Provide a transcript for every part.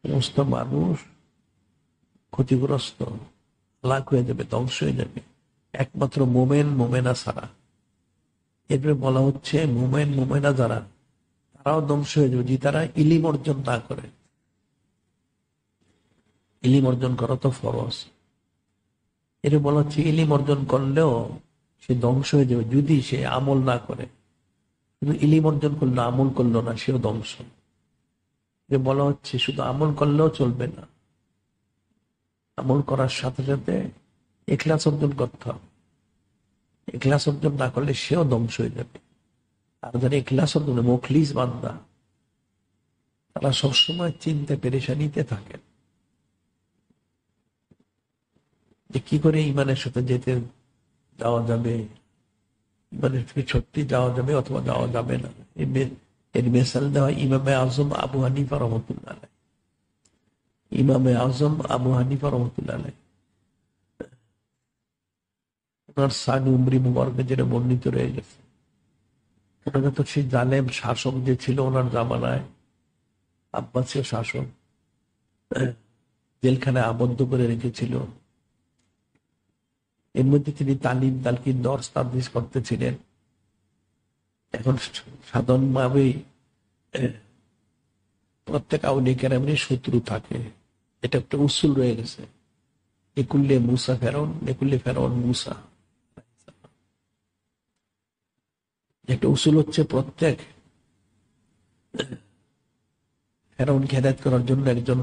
সমস্ত মানুষ ক্ষতিগ্রস্ত, হালাক হয়ে যাবে, ধ্বংস হয়ে যাবে, একমাত্র মোমেন মোমেনা ছাড়া। এরপরে বলা হচ্ছে মোমেন মোমেনা যারা, তারাও ধ্বংস হয়ে যাবে যে তারা ইলিম অর্জন না করে। ইলিম অর্জন করা তো ফরজ। এর বলা হচ্ছে ইলিম অর্জন করলেও সে ধ্বংস হয়ে যাবে যদি সে আমল না করে। কিন্তু ইলিম অর্জন করলো, আমল করলো না, সেও ধ্বংস। যে বলা হচ্ছে শুধু আমল করলেও চলবে না, আমল করার সাথে সাথে ইখলাস অর্জন করতে হবে। ইখলাস অর্জন না করলে সেও ধ্বংস হয়ে যাবে। আর যারা ইখলাস অর্জন, মুখলিস বান্দা, তারা সবসময় চিন্তা পেরেশানিতে থাকেন যে কি করে ইমানের সাথে যেতে যাওয়া যাবে, ইমানের থেকে সত্যি যাওয়া যাবে অথবা যাওয়া যাবে না। এর মেসাল দেওয়া ইমামে আজম আবু হানিফা রহমতুল্লাহ আলাইহ। ইমামে আজম আবু হানিফা রহমতুল্লাহ আলাইহ, ওনার সানি উমরি মুবারকে যেটা বর্ণিত রয়ে গেছে, ওনাকে তো সেই জালেম শাসক যে ছিল ওনার জামানায়, আব্বাসীয় শাসক, জেলখানায় আবদ্ধ করে রেখেছিল। এর মধ্যে তিনি তালিম তালকিন দর্স তাদরিস করতেছিলেন। এখন সাধারণভাবেই প্রত্যেক আউলিয়া কেরামের শত্রু থাকে, এটা একটা উসুল রয়ে গেছে। একুল্লে মুসা ফেরন, একুল্লে ফেরন মুসা। একটা উসুল হচ্ছে প্রত্যেক ফেরাউনকে হেদায়েত করার জন্য একজন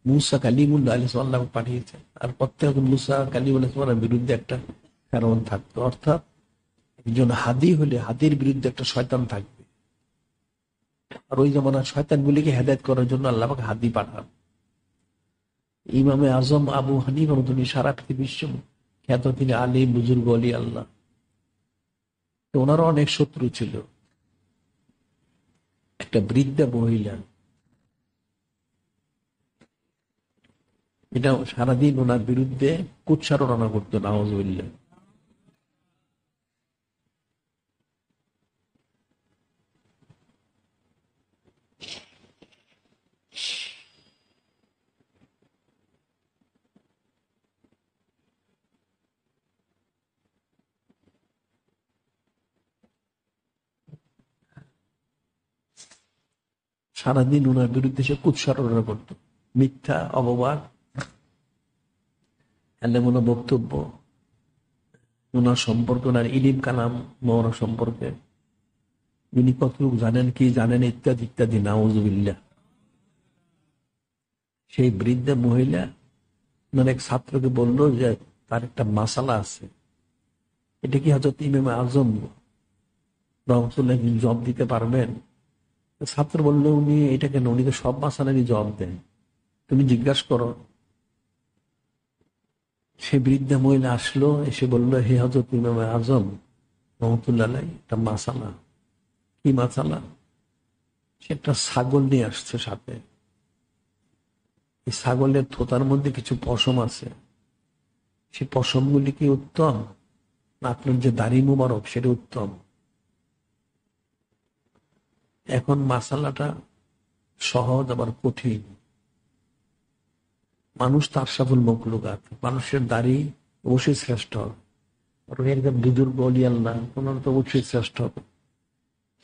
মুসা কালিমুল্লাহ আলাইহিস সালাম পাঠিয়েছেন, আর প্রত্যেক মুসা কালিমুল্লাহ সালামের বিরুদ্ধে একটা ফেরাউন থাকতো। অর্থাৎ একজন হাদি হলে হাদির বিরুদ্ধে একটা শয়তান থাকবে। আর ওই জমানার শয়তানগুলিকে হেদায়েত করার জন্য আল্লাহ পাক হাদি পাঠান। ইমামে আজম আবু হানিফা তিনি সারা পৃথিবীর খ্যাত, তিনি আলিম বুজুর্গ অলি আল্লাহ। তো ওনারও অনেক শত্রু ছিল। একটা বৃদ্ধা মহিলা, এটা সারাদিন ওনার বিরুদ্ধে কুৎসারণা করতো, নাউজুবিল্লাহ। সারাদিন ওনার বিরুদ্ধে সে কুৎসারণা করত, মিথ্যা অপবাদ, এমন বক্তব্য ওনার সম্পর্কে, ওনার ইলিম কালাম মওনা সম্পর্কে উনি কতটুকু জানেন, কি জানেন, ইত্যাদি ইত্যাদি, নাউজুবিল্লাহ। সেই বৃদ্ধা মহিলা ওনার এক ছাত্রকে বলল যে তার একটা মাসালা আছে, এটা কি হযরত ইমাম আজম রহমতুল্লাহ জবাব দিতে পারবেন? ছাত্র বললো উনি এটা কেন, উনি তো সব মাসালারই জবাব দেন, তুমি জিজ্ঞাসা করো। সে বৃদ্ধা মহিলা আসলো, এসে বললো, হে হযরত ইমাম আজম রহমতুল্লাহ আলাইহি, একটা মাসালা। কি মাসালা? সে একটা ছাগল নিয়ে আসছে সাথে। এই ছাগলের থোতার মধ্যে কিছু পশম আছে, সেই পশমগুলি কি উত্তম, না আপনার যে দাড়ি মুবারক সেটা উত্তম? এখন মাসালাটা সহজ আবার কঠিন। মানুষ তো আশরাফুল মখলুকাত, মানুষের দাড়ি অবশ্যই শ্রেষ্ঠ হবে, একদম বুজুর্গ অলি আল্লাহ, ওনার তো অবশ্যই শ্রেষ্ঠ হবে।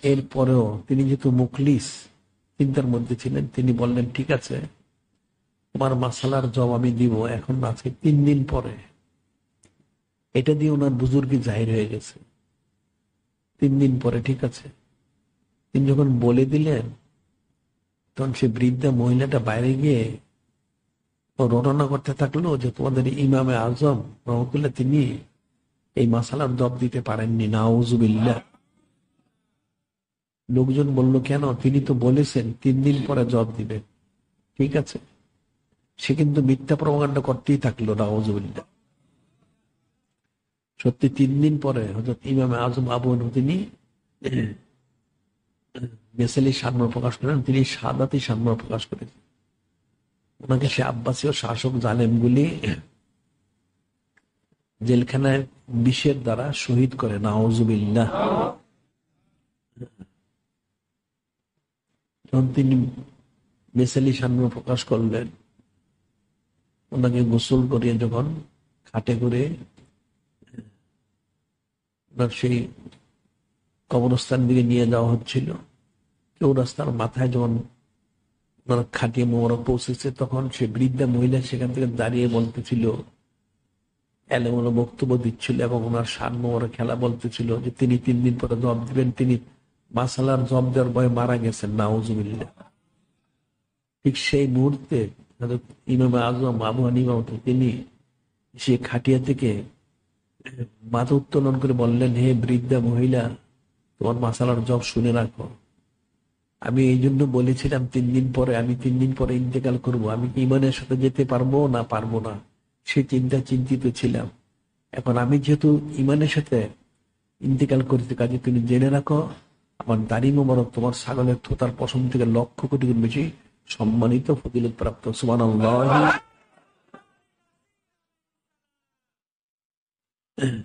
এরপরেও তিনি যেহেতু মুখলিস চিন্তার মধ্যে ছিলেন, তিনি বললেন ঠিক আছে, তোমার মাসালার জবাব আমি দিব, এখন আজকে 3 দিন পরে। এটা দিয়ে ওনার বুজুর্গি জাহির হয়ে গেছে। 3 দিন পরে, ঠিক আছে। তিনি যখন বলে দিলেন, তখন সে বৃদ্ধা মহিলাটা বাইরে গিয়ে রটনা করতে থাকলো যে তোমাদের ইমামে আজম রহমতুল্লাহ তিনি এই মাসালার জবাব দিতে পারেননি, নাউজুবিল্লাহ। লোকজন বলল কেন, তিনি তো বলেছেন 3 দিন পরে জবাব দিবেন। ঠিক আছে, সে কিন্তু মিথ্যা প্রমাণটা করতেই থাকলো, নাউজুবিল্লাহ। সত্যি 3 দিন পরে হযরত ইমামে আজম আবু হানিফা তিনি মেসালি সাম্য প্রকাশ করেন, তিনি সাদাতি সাম্য প্রকাশ করেছেন। ওনাকে সে আব্বাসীয় শাসক জালেমগুলি জেলখানায় বিষের দ্বারা শহীদ করে, নাউজুবিল্লাহ। যখন তিনি মেসালি সামনে প্রকাশ করলেন। ওনাকে গোসল করিয়ে যখন খাটে করে ওনার সেই কবরস্থান দিকে নিয়ে যাওয়া হচ্ছিল, কেউ রাস্তার মাথায় যখন ওনার খাটিয়ে মোবারক পৌঁছেছে, তখন সে বৃদ্ধা মহিলা সেখান থেকে দাঁড়িয়ে বলতেছিল, এলোমেলো বক্তব্য দিচ্ছিল এবং ওনার শান মোবারক খেলা বলতেছিল যে তিনি 3 দিন পরে জবাব দিবেন, তিনি মাসালার জবাব দেওয়ার ভয়ে মারা গেছেন, নাউজুবিল্লাহ। ঠিক সেই মুহূর্তে ইমাম আজম আবু হানিফা তিনি সে খাটিয়া থেকে মাথা উত্তোলন করে বললেন, হে বৃদ্ধা মহিলা, তোমার মাসালার জব শুনে রাখো। আমি এই জন্য বলেছিলাম 3 দিন পরে, আমি 3 দিন পরে ইন্তেকাল করব, আমি কি ইমানের সাথে যেতে পারবো না পারবো না সে চিন্তিত ছিলাম। এখন আমি যেহেতু ইমানের সাথে ইন্তেকাল করতে, কাজে তুমি জেনে রাখো আমার দাড়ি মোবারক তোমার ছাগলের থোতার পশম থেকে 1,00,000 কোটি গুণ বেশি সম্মানিত, ফজিলত প্রাপ্ত। সুবহানাল্লাহ।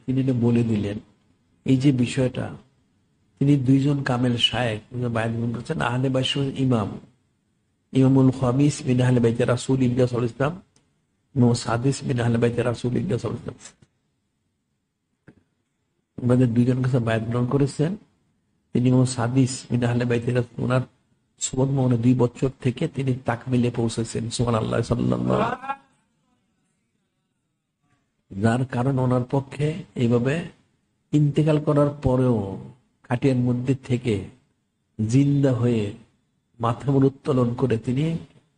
তিনি এটা বলে দিলেন। এই যে বিষয়টা, তিনি 2 জন কামেল শায়েখ বায়ান করেছেন, আহলে বাইত ইমাম, ইমামুল খামিস মিন আহলে বাইত রাসূলিল্লাহ সাল্লাল্লাহু আলাইহি ওয়াসাল্লাম, ইমাম সাদিস মিন আহলে বাইত রাসূলিল্লাহ সাল্লাল্লাহু আলাইহি ওয়াসাল্লাম। ওনাদের 2 জন কাছে বায়াত গ্রহণ করেছেন। তিনি ইমাম সাদিস মিন আহলে বাইত রাসূল, ওনার সুবত মনে 2 বছর থেকে তিনি তাকমিলে পৌঁছেছেন। সুবহানাল্লাহ সাল্লাল্লাহু। যার কারণ ওনার পক্ষে এইভাবে ইন্তেকাল করার পরেও খাটিয়ার মধ্যে থেকে জিন্দা হয়ে মাথা উত্তোলন করে তিনি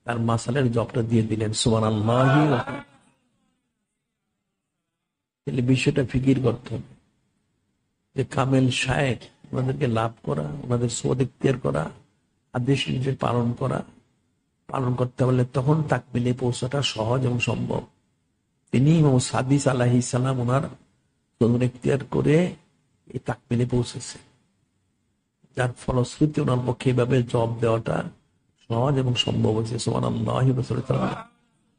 তার মাসালের জবটা দিয়ে দিলেন। সুবহানাল্লাহ। তাহলে বিষয়টা ফিকির করতে হবে যে কামেল শায়েখ ওনাদেরকে লাভ করা, ওনাদের সোয়াদ ইখতিয়ার করা, আদেশ নির্দেশ পালন করতে পারলে তখন তাকমিলে পৌঁছাটা সহজ এবং সম্ভব। তিনি ইমাম সাদিস আলাইহিস সালাম ওনার সোয়াদ ইখতিয়ার করে এই তাকমিলে পৌঁছেছে, যার ফলশ্রুতি ওনার পক্ষে এভাবে জব দেওয়াটা সহজ এবং সম্ভব হয়েছে। সুবহানাল্লাহ।